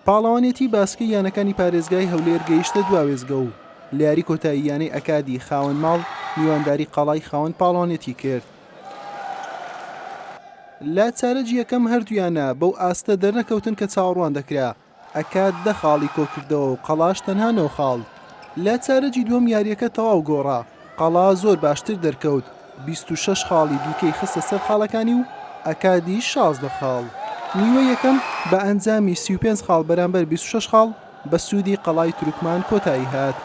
پاڵەوانێتی باسکە یانەکانی پارێزگای هەولێر گەیشتە دواوێزگە و لە یاری کۆتاییانەی ئەکادی خاوەن ماڵ میوانداری قەڵای خاوەن پاڵەوانێتی کرد. لا چارەجی یەکەم هەردوویانە بەو ئاستە دەرنەکەوتن کە چاوەڕوان دەکرا ئەکاد 10 خاڵی کۆکردەوە و قەڵاش تەنها 9 خاڵ. لا چارەجی دووەم یاریەکە تەواو گۆڕا، قەڵا زۆر باشتر دەرکەوت، 26 خاڵی دووکەی خستە سەر خاڵەکانی و ئەکادی 16 خاڵ. نیوە یەکەم بە ئەنجامی 35 خاڵ بەرامبەر 26 خاڵ بە سوودی قەڵای تورکمان کۆتایی هات.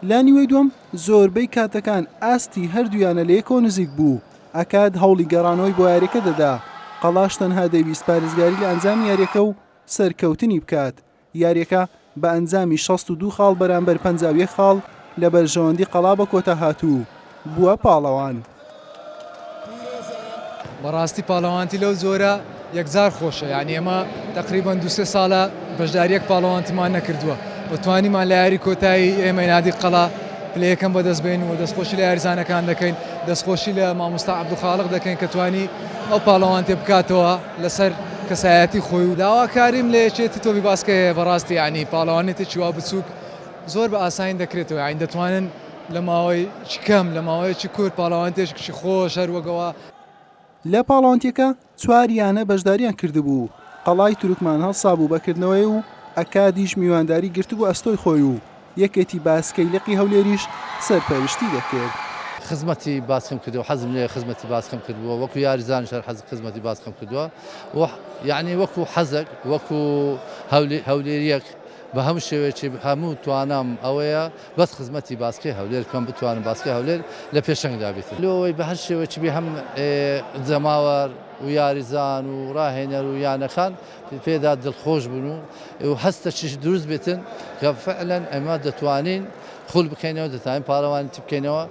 لا نیوەی دووەم زۆربەی کاتەکان ئاستی هەردوویانە لە یەکەوە نزیک بوو، ئەکاد هەوڵی گەڕانەوەی بۆ یاریەکە دەدا، قەڵاش تەنها دەویست پارێزگاری لە ئەنجامی یاریەکە و سەرکەوتنی بکات. یاریەکە بە ئەنجامی 62 خاڵ بەرامبەر 51 خاڵ لە بەرژەوەندی قەڵا بە کۆتا هاتوو، بووە پاڵەوان. بەڕاستی پاڵەوانتی لەو زۆرە یەکجار خۆشە، یعنی ئێمە تقریبان 2-3 ساڵە بەشداریەک پاڵەوانتمان نەکردووە، بەتوانیمان لە یاری کۆتایی ئێمە نادی قەڵا پلەیەکەم بەدەست بێن و دەستخۆشی لە یاریزانەکان دەکەین، دەستخۆشی لە مامۆستا عەبدولخاڵق دەکەین کە توانی ئەو پاڵەوانتێ بکاتەوە لەسەر کەسایەتی خۆی و داواکاریم لە یەکێتی تۆپی باسکەیە. بەڕاستی یعنی پاڵەوانێتێکی وا بچووک زۆر بە ئاسانی دەکرێتەوە، یعنی دەتوانن لە ماوەی کەم لە ماوەیەکی کورت پاڵەوانتێکی خۆش هەروەگەوە. لە پاڵەوانتیەکە 4 یانە بەشداریان کردبوو، قەڵای تورکمان هەڵسا بوو بەکردنەوەی و ئەکادیش میوانداری گرتبوو ئەستۆی خۆی و یەکێتی باسکەی لقی هەولێریش سەرپەرشتی دەکرد. خزمەتی باسکەم کردووە، حەزم لێ خزمەتی باسکەم کردووە، وەکو یاریزان شەر حەز خزمەتی باسکەم کردووە، یعنی وەکو حەزێک وەکو هەولێریەک بە هەموو شێوەیەکی هەموو توانام ئەوەیە بەس خزمەتی باسکەی هەولێر کەم بتوانم باسکەی هەولێر لە پێشەنگدا بێتن. لەوەی بە هەر شێوەیەکی بێ هەم جەماوەر و یاریزان و ڕاهێنەر و یانەکان پێدا دڵخۆش بوون و هەستەکیش دروست بێتن کە فعلەن ئێمە دەتوانین خوڵ بکەینەوە، دەتوانین پاڵەوانیتی بکەینەوە.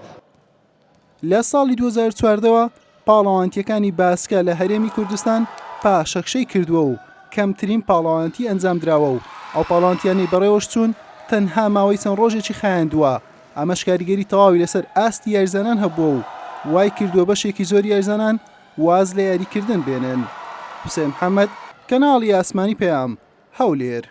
لە ساڵی 2014ەوە پاڵەوانتیەکانی باسکە لە هەرێمی کوردستان پاشەکشەی کردووە و کەمترین پاڵەوانتی ئەنجام دراوە و ئەو پاڵەوانتیانی بەڕێوەش چوون تەنها ماوەی چەند ڕۆژێکی خایاندووە. ئەمەش کاریگەری تەواوی لەسەر ئاستی یاریزانان هەبووە و وای کردووە بەشێکی زۆر یاریزانان واز لە یاریکردن بێنن. حوسێن محەممەد، کەناڵی ئاسمانی پێام، هەولێر.